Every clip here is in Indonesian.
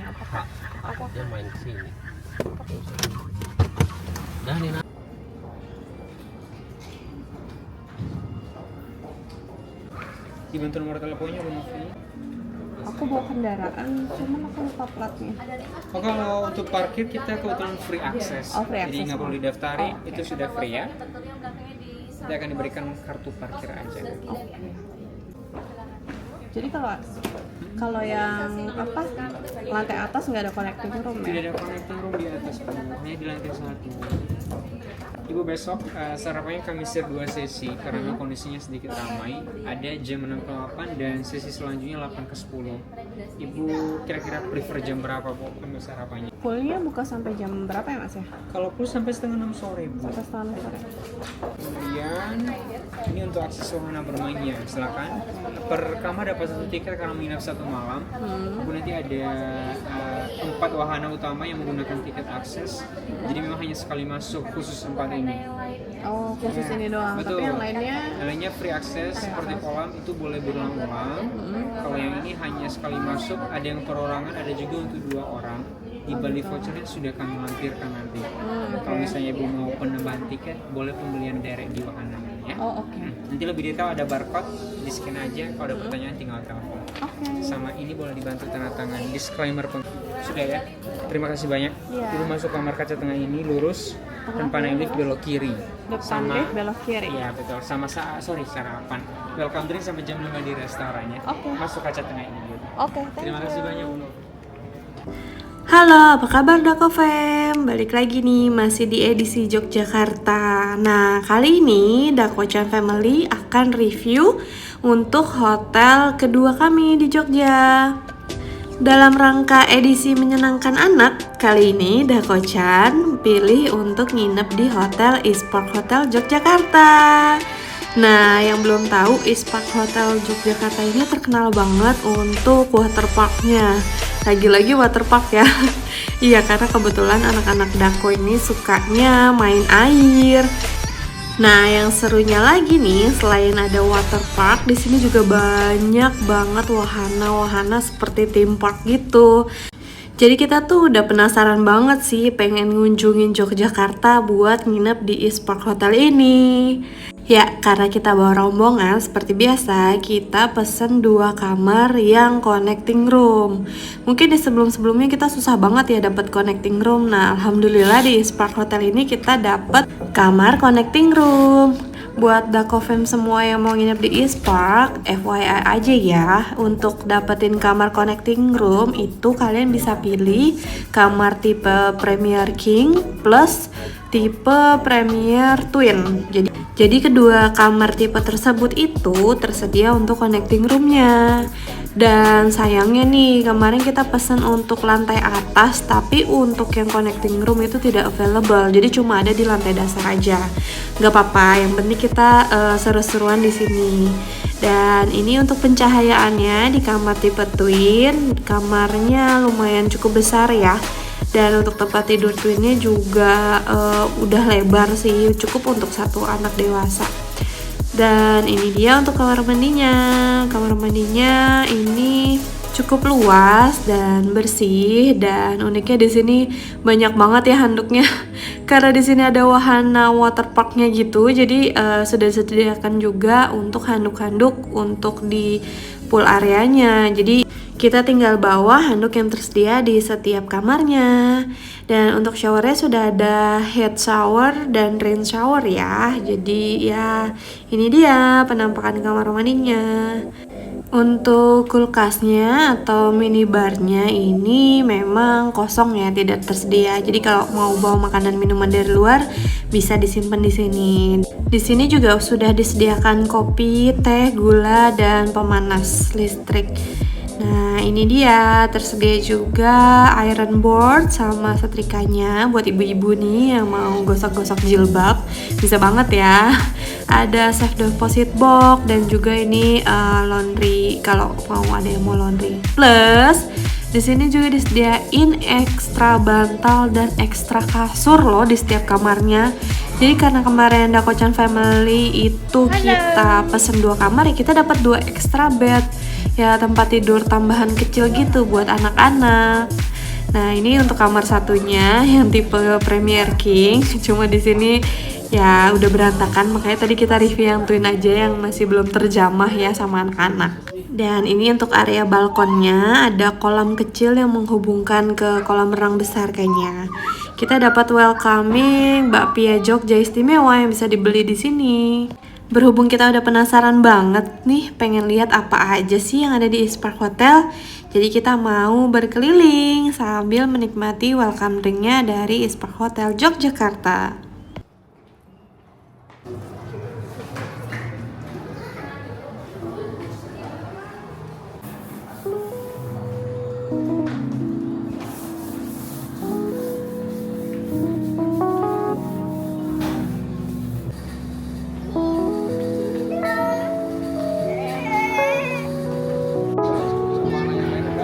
Dia main ke sini. Dah nih. Dibantu nomor teleponnya Bu Novi. Aku bawa kendaraan, cuman aku lupa platnya. Oh, kalau untuk parkir kita kebetulan free access. Oh, free Jadi access. nggak perlu didaftari, Oh, okay. itu sudah free ya. Kita akan diberikan kartu parkir aja. Oke. Jadi kalau yang apa lantai atas nggak ada connecting room Tidak ya? ada connecting room di atas, Bu. Hanya di lantai 1. Ibu besok sarapannya kami share 2 sesi karena kondisinya sedikit ramai. Ada jam 6 ke 8 dan sesi selanjutnya 8 ke 10. Ibu kira-kira prefer jam berapa Bu untuk sarapannya? Poolnya buka sampai jam berapa ya Mas ya? Kalau full sampai setengah 6 sore Bu. Sampai setengah sore. Kemudian ini untuk akses wahana bermainnya, silakan. Per kamar dapat 1 tiket karena menginap 1 malam. Kemudian nanti ada 4 wahana utama yang menggunakan tiket akses. Jadi memang hanya sekali masuk khusus 4 ini. Oh, khusus ini doang. Betul. Tapi yang lainnya Yang lainnya free access seperti kolam itu boleh berulang-ulang. Kalau yang ini hanya sekali masuk, ada yang perorangan, ada juga untuk 2 orang. Di Bali vouchernya sudah kami lampirkan nanti. Kalau misalnya ibu mau penambahan tiket, boleh pembelian direct di wahana ya. Oh, oke. Nanti lebih detail ada barcode, di scan aja. Kalau ada pertanyaan tinggal telepon. Oke. Sama ini boleh dibantu tanda tangan. Disclaimer sudah ya. Terima kasih banyak. Iya. Ibu masuk kamar kaca tengah ini lurus dan panel lift belok kiri. Depan lift belok kiri. Iya betul. Sama sarapan. Welcome drink sampai jam 5 di restorannya. Oke. Masuk kaca tengah ini dulu. Oke, Terima kasih banyak Bu. Halo, apa kabar Dako Fam? Balik lagi nih, masih di edisi Yogyakarta. Nah, kali ini Dako Chan Family akan review untuk hotel kedua kami di Jogja. Dalam rangka edisi menyenangkan anak, kali ini Dako Chan pilih untuk nginep di Hotel East Park Hotel Yogyakarta. Nah, yang belum tahu, East Park Hotel Yogyakarta ini terkenal banget untuk waterparknya. Lagi-lagi waterpark ya. Iya, karena kebetulan anak-anak Dako ini sukanya main air. Nah, yang serunya lagi nih, selain ada waterpark, di sini juga banyak banget wahana-wahana seperti theme park gitu. Jadi kita tuh udah penasaran banget sih pengen ngunjungin Yogyakarta buat nginep di East Park Hotel ini. Ya, karena kita bawa rombongan, seperti biasa kita pesen 2 kamar yang connecting room. Mungkin di sebelum-sebelumnya kita susah banget ya dapat connecting room. Nah, alhamdulillah di East Park Hotel ini kita dapat kamar connecting room. Buat Dako Fam semua yang mau nginep di East Park, FYI aja ya, untuk dapetin kamar connecting room itu kalian bisa pilih kamar tipe Premier King plus tipe Premier Twin. Jadi kedua kamar tipe tersebut itu tersedia untuk connecting roomnya. Dan sayangnya nih, kemarin kita pesan untuk lantai atas, tapi untuk yang connecting room itu tidak available. Jadi cuma ada di lantai dasar aja. Gak apa-apa, yang penting kita seru-seruan di sini. Dan ini untuk pencahayaannya di kamar tipe twin, kamarnya lumayan cukup besar ya. Dan untuk tempat tidur twinnya juga udah lebar sih, cukup untuk 1 anak dewasa. Dan ini dia untuk kamar mandinya. Kamar mandinya ini cukup luas dan bersih, dan uniknya di sini banyak banget ya handuknya. Karena di sini ada wahana waterparknya gitu, jadi sudah disediakan juga untuk handuk-handuk untuk di pool areanya. Jadi kita tinggal bawa handuk yang tersedia di setiap kamarnya. Dan untuk showernya sudah ada head shower dan rain shower ya. Jadi ya ini dia penampakan kamar mandinya. Untuk kulkasnya atau minibarnya ini memang kosong ya, tidak tersedia. Jadi kalau mau bawa makanan minuman dari luar bisa disimpan di sini. Di sini juga sudah disediakan kopi, teh, gula, dan pemanas listrik. Nah, ini dia, tersedia juga iron board sama setrikanya buat ibu-ibu nih yang mau gosok-gosok jilbab. Bisa banget ya. Ada safe deposit box dan juga ini laundry kalau mau ada yang mau laundry. Plus di sini juga disediain ekstra bantal dan ekstra kasur loh di setiap kamarnya. Jadi karena kemarin Dako Chan Family itu kita pesen 2 kamar ya, kita dapat 2 extra bed. Ya tempat tidur tambahan kecil gitu buat anak-anak. Nah, ini untuk kamar satunya yang tipe Premier King. Cuma di sini ya udah berantakan, makanya tadi kita review yang twin aja yang masih belum terjamah ya sama anak-anak. Dan ini untuk area balkonnya, ada kolam kecil yang menghubungkan ke kolam renang besar kayaknya. Kita dapat welcoming bakpia Jogja istimewa yang bisa dibeli di sini. Berhubung kita udah penasaran banget nih, pengen lihat apa aja sih yang ada di Eastpark Hotel. Jadi kita mau berkeliling sambil menikmati welcome drinknya dari Eastpark Hotel Yogyakarta.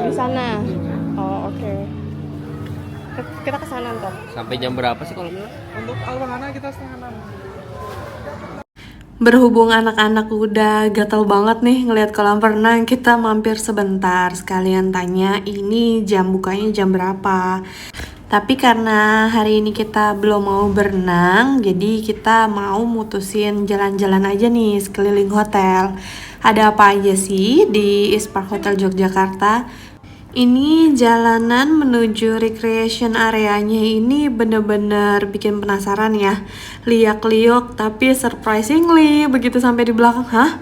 Di sana. Oh, oke. Kita ke sana ntar. Sampai jam berapa sih kalau bilang? Untuk Alwahana kita setengah 6. Berhubung anak-anak udah gatel banget nih ngelihat kolam renang, kita mampir sebentar sekalian tanya ini jam bukanya jam berapa. Tapi karena hari ini kita belum mau berenang, jadi kita mau mutusin jalan-jalan aja nih sekeliling hotel. Ada apa aja sih di Eastpark Hotel Yogyakarta? Ini jalanan menuju recreation areanya ini bener-bener bikin penasaran ya. Liak-liok tapi surprisingly begitu sampai di belakang, hah?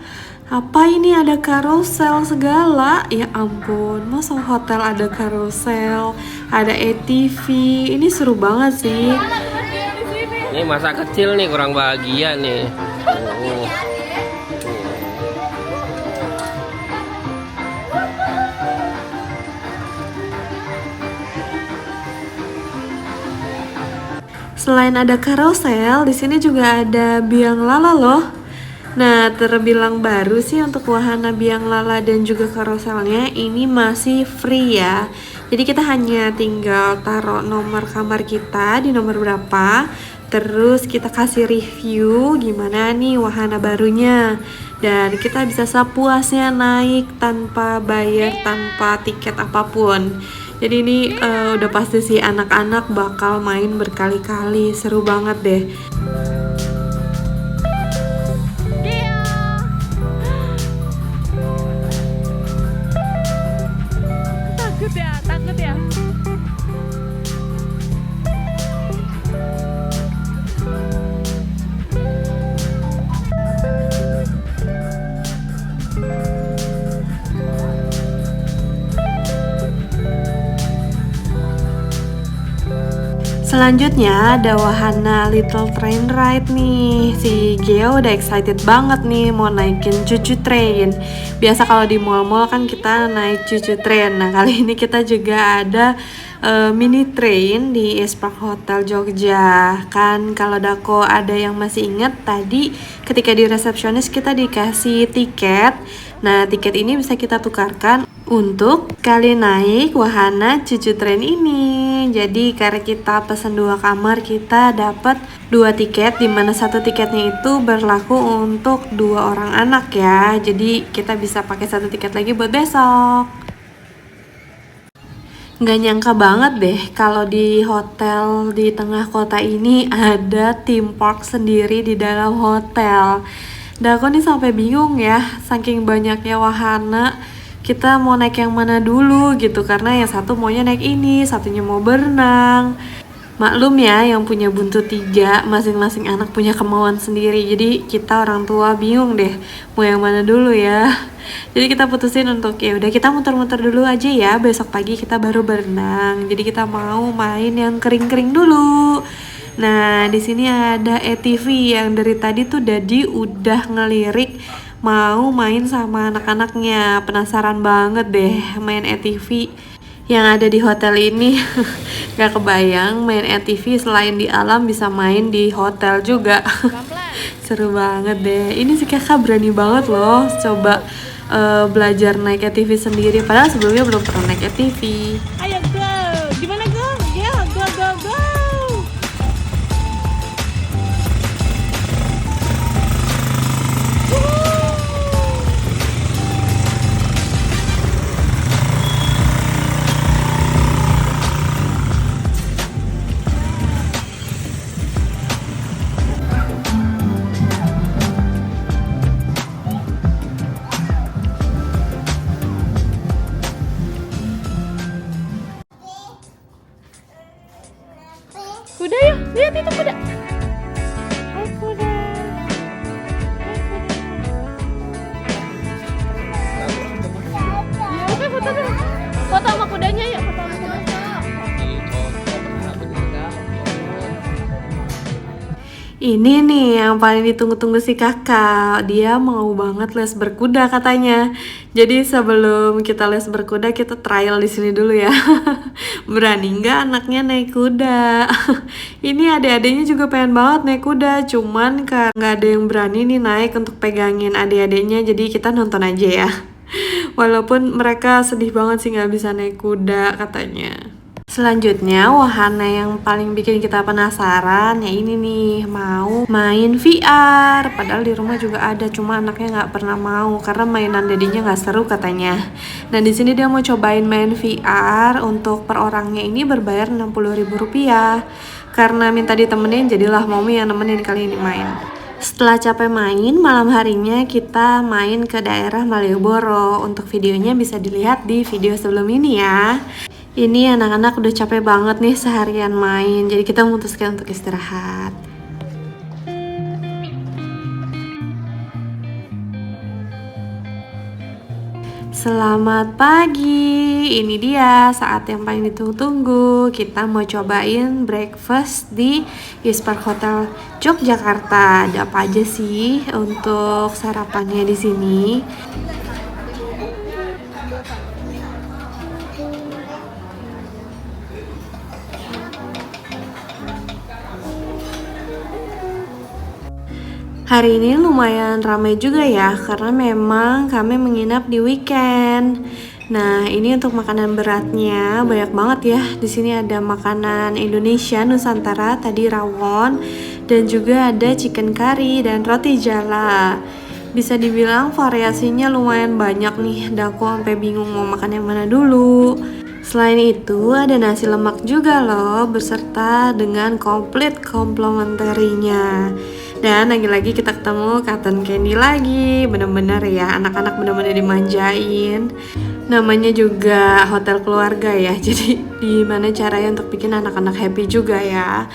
Apa ini ada karusel segala? Ya ampun, masa hotel ada karusel, ada ATV, ini seru banget sih. Ini masa kecil nih kurang bahagia nih. Oh. Selain ada karusel, di sini juga ada biang lala loh. Nah, terbilang baru sih untuk wahana biang lala dan juga karuselnya ini masih free ya. Jadi kita hanya tinggal taruh nomor kamar kita di nomor berapa, terus kita kasih review gimana nih wahana barunya. Dan kita bisa sepuasnya naik tanpa bayar, tanpa tiket apapun. Jadi ini udah pasti sih anak-anak bakal main berkali-kali, seru banget deh. Takut ya. Selanjutnya ada wahana Little Train Ride nih. Si Geo udah excited banget nih mau naikin cucu train. Biasa kalau di mall-mall kan kita naik cucu train. Nah, kali ini kita juga ada mini train di Eastpark Hotel Jogja. Kan kalau Dako ada yang masih inget tadi ketika di resepsionis kita dikasih tiket. Nah, tiket ini bisa kita tukarkan untuk kali naik wahana cucu train ini. Jadi karena kita pesan 2 kamar, kita dapat 2 tiket, dimana satu tiketnya itu berlaku untuk 2 orang anak ya. Jadi kita bisa pakai 1 tiket lagi buat besok. Nggak nyangka banget deh kalau di hotel di tengah kota ini ada theme park sendiri di dalam hotel. Dan aku nih sampai bingung ya, saking banyaknya wahana, kita mau naik yang mana dulu gitu. Karena yang satu maunya naik ini, satunya mau berenang. Maklum ya, yang punya buntut 3, masing-masing anak punya kemauan sendiri. Jadi kita orang tua bingung deh, mau yang mana dulu ya. Jadi kita putusin untuk ya udah kita muter-muter dulu aja ya, besok pagi kita baru berenang. Jadi kita mau main yang kering-kering dulu. Nah, di sini ada ATV yang dari tadi tuh Dadi udah ngelirik mau main sama anak-anaknya. Penasaran banget deh main ATV yang ada di hotel ini. Gak kebayang main ATV selain di alam bisa main di hotel juga. Seru banget deh. Ini si kakak berani banget loh coba belajar naik ATV sendiri. Padahal sebelumnya belum pernah naik ATV. Ayo go. Gimana go? Ya, go. Kuda ya, lihat itu kuda. Hai kuda. Ya oke foto dulu. Foto sama kudanya ya, foto sama kudanya. Ini nih yang paling ditunggu-tunggu si kakak. Dia mau banget les berkuda katanya. Jadi sebelum kita les berkuda, kita trial di sini dulu ya. Berani nggak anaknya naik kuda? Ini adik-adiknya juga pengen banget naik kuda. Cuman kan nggak ada yang berani nih naik untuk pegangin adik-adiknya. Jadi kita nonton aja ya. Walaupun mereka sedih banget sih nggak bisa naik kuda katanya. Selanjutnya, wahana yang paling bikin kita penasaran ya ini nih, mau main VR. Padahal di rumah juga ada, cuma anaknya nggak pernah mau karena mainan dedinya nggak seru katanya. Nah di sini dia mau cobain main VR. Untuk per orangnya ini berbayar Rp60.000. Karena minta ditemenin, jadilah Momi yang nemenin kali ini main. Setelah capek main, malam harinya kita main ke daerah Malioboro. Untuk videonya bisa dilihat di video sebelum ini ya. Ini anak-anak udah capek banget nih seharian main, jadi kita memutuskan untuk istirahat. Selamat pagi, ini dia saat yang paling ditunggu-tunggu. Kita mau cobain breakfast di Eastpark Hotel Yogyakarta. Ada apa aja sih untuk sarapannya di sini? Hari ini lumayan ramai juga ya, karena memang kami menginap di weekend. Nah, ini untuk makanan beratnya banyak banget ya. Di sini ada makanan Indonesia Nusantara, tadi rawon, dan juga ada chicken curry dan roti jala. Bisa dibilang variasinya lumayan banyak nih. Aku sampai bingung mau makan yang mana dulu. Selain itu ada nasi lemak juga loh, beserta dengan komplit komplementerinya. Dan lagi-lagi kita ketemu cotton candy lagi. Bener-bener ya, anak-anak bener-bener dimanjain. Namanya juga hotel keluarga ya, jadi gimana caranya untuk bikin anak-anak happy juga ya.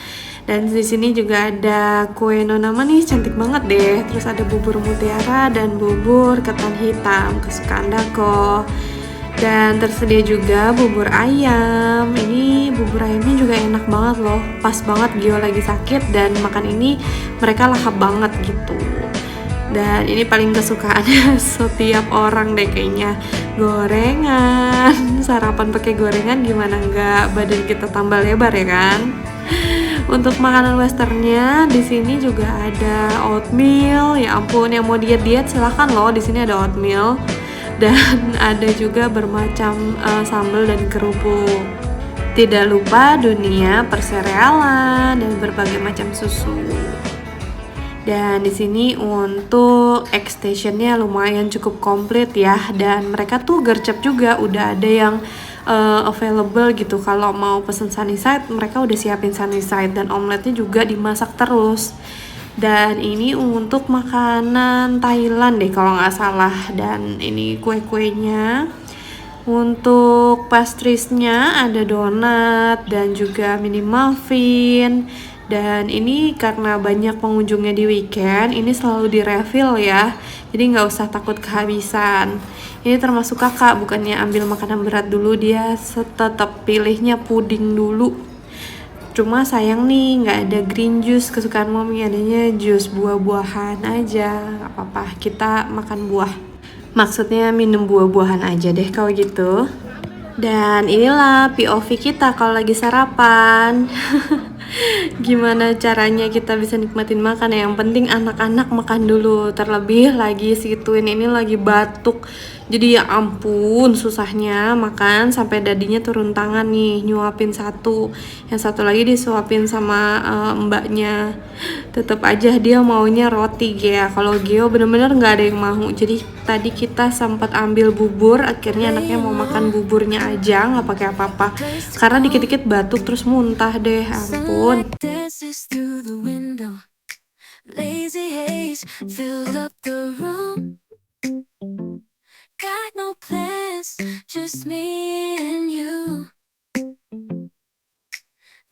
Dan di sini juga ada kue nona manis, cantik banget deh. Terus ada bubur mutiara dan bubur ketan hitam kesukaan Dako. Dan tersedia juga bubur ayam. Ini bubur ayamnya juga enak banget loh. Pas banget Gio lagi sakit dan makan ini mereka lahap banget gitu. Dan ini paling kesukaannya setiap orang deh kayaknya, gorengan. Sarapan pakai gorengan gimana nggak badan kita tambah lebar ya kan? Untuk makanan westernnya di sini juga ada oatmeal. Ya ampun, yang mau diet-diet silahkan loh. Di sini ada oatmeal. Dan ada juga bermacam sambal dan kerupuk. Tidak lupa dunia perserealan dan berbagai macam susu. Dan di sini untuk X-Stationnya lumayan cukup komplit ya. Dan mereka tuh gercep juga, udah ada yang available gitu. Kalau mau pesen sunny side, mereka udah siapin sunny side. Dan omeletnya juga dimasak terus. Dan ini untuk makanan Thailand deh kalau nggak salah. Dan ini kue-kuenya. Untuk pastries-nya ada donat dan juga mini muffin. Dan ini karena banyak pengunjungnya di weekend, ini selalu direfill ya. Jadi nggak usah takut kehabisan. Ini termasuk kakak, bukannya ambil makanan berat dulu, dia tetap pilihnya puding dulu. Cuma sayang nih nggak ada green juice kesukaan Mommy, adanya jus buah-buahan aja. Gak apa-apa, kita makan buah. Maksudnya minum buah-buahan aja deh kalau gitu. Dan inilah POV kita kalau lagi sarapan. Gimana caranya kita bisa nikmatin makan ya? Yang penting anak-anak makan dulu. Terlebih lagi si Twin ini lagi batuk. Jadi ya ampun susahnya makan sampai dadinya turun tangan nih nyuapin satu. Yang satu lagi disuapin sama mbaknya. Tetap aja dia maunya roti ya. Kalau Gio bener-bener nggak ada yang mau. Jadi tadi kita sempat ambil bubur, akhirnya anaknya mau makan buburnya aja nggak pakai apa-apa. Karena dikit-dikit batuk terus muntah deh, ampun. Lazy haze filled up the room. Got no plans, just me and you.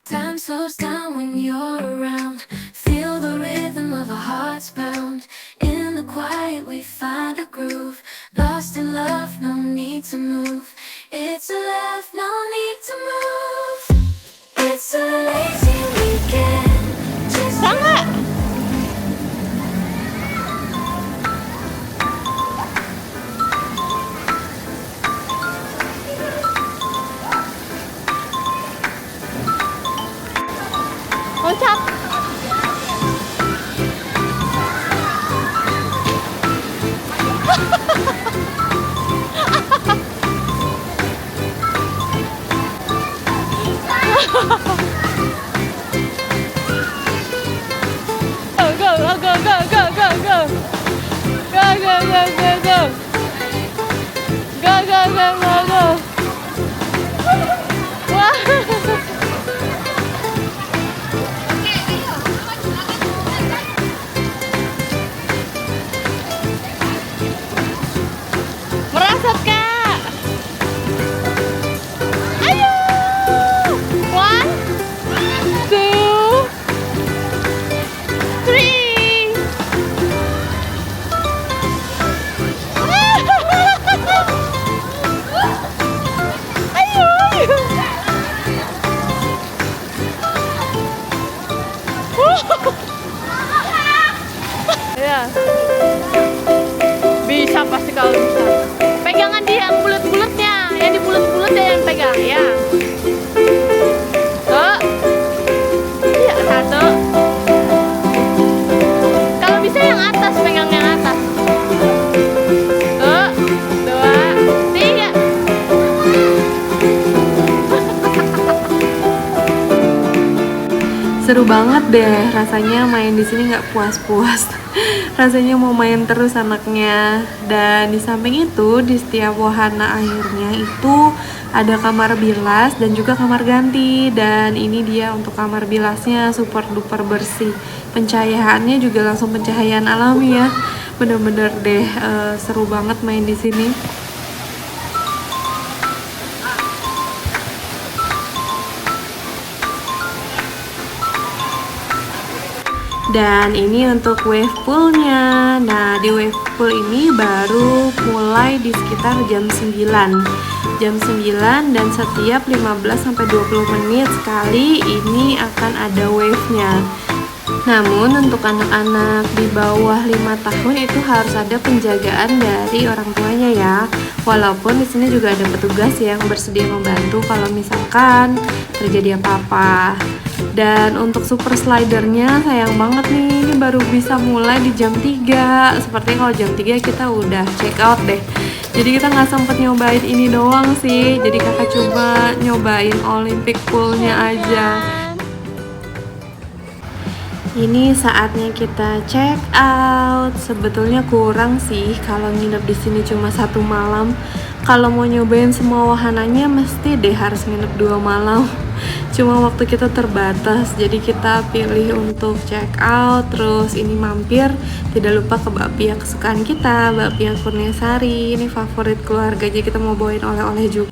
Time slows down when you're around. Feel the rhythm of our hearts pound. In the quiet we find a groove. Lost in love, no need to move. It's a love, no need to move. It's a lazy weekend. Just Loncat. Go, go, go, go, go, go, go, go. Go, go, go, go, go. Go, go, go, go, go. Wah. Merosot, Kak. Ayo. 1, 2, 3. Ayo. Ya. Bisa pasti kalau bisa. Pegangan di yang bulat-bulatnya, yang di bulat-bulatnya yang pegang ya. Oh, iya 1. Kalau bisa yang atas, pegang yang atas. Oh, 2, 3. Seru banget deh, rasanya main di sini nggak puas-puas. Rasanya mau main terus anaknya. Dan di samping itu, di setiap wahana airnya itu ada kamar bilas dan juga kamar ganti. Dan ini dia untuk kamar bilasnya, super duper bersih. Pencahayaannya juga langsung pencahayaan alami ya. Bener-bener deh, seru banget main di sini. Dan ini untuk wave poolnya. Nah, di wave pool ini baru mulai di sekitar jam 9. Jam 9 dan setiap 15-20 menit sekali ini akan ada wave-nya. Namun untuk anak-anak di bawah 5 tahun itu harus ada penjagaan dari orang tuanya ya. Walaupun di sini juga ada petugas yang bersedia membantu kalau misalkan terjadi apa-apa. Dan untuk super slidernya sayang banget nih, ini baru bisa mulai di jam 3. Sepertinya kalau jam 3 kita udah check out deh. Jadi kita nggak sempet nyobain ini doang sih. Jadi kakak coba nyobain Olympic poolnya aja. Ini saatnya kita check out. Sebetulnya kurang sih kalau nginep di sini cuma 1 malam. Kalau mau nyobain semua wahananya mesti deh harus nginep 2 malam. Cuma waktu kita terbatas, jadi kita pilih untuk check out. Terus ini mampir, tidak lupa ke bakpia kesukaan kita, bakpia Kurniasari. Ini favorit keluarga, jadi kita mau bawain oleh-oleh juga.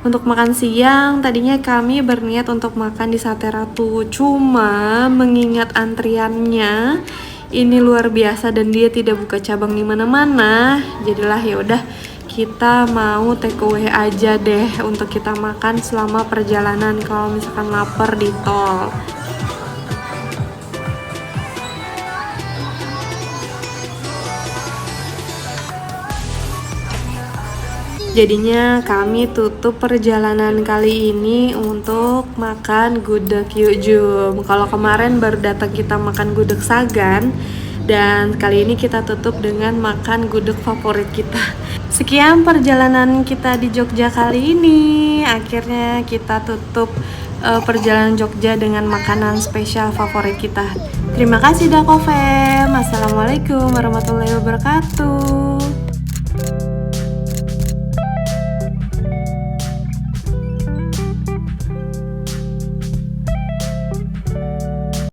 Untuk makan siang, tadinya kami berniat untuk makan di Sate Ratu. Cuma mengingat antriannya ini luar biasa dan dia tidak buka cabang di mana-mana, jadilah ya udah kita mau take away aja deh untuk kita makan selama perjalanan kalau misalkan lapar di tol. Jadinya kami tutup perjalanan kali ini untuk makan gudeg Yukjum. Kalau kemarin baru datang kita makan gudeg Sagan, dan kali ini kita tutup dengan makan gudeg favorit kita. Sekian perjalanan kita di Jogja kali ini. Akhirnya kita tutup perjalanan Jogja dengan makanan spesial favorit kita. Terima kasih Dakofem. Assalamualaikum warahmatullahi wabarakatuh.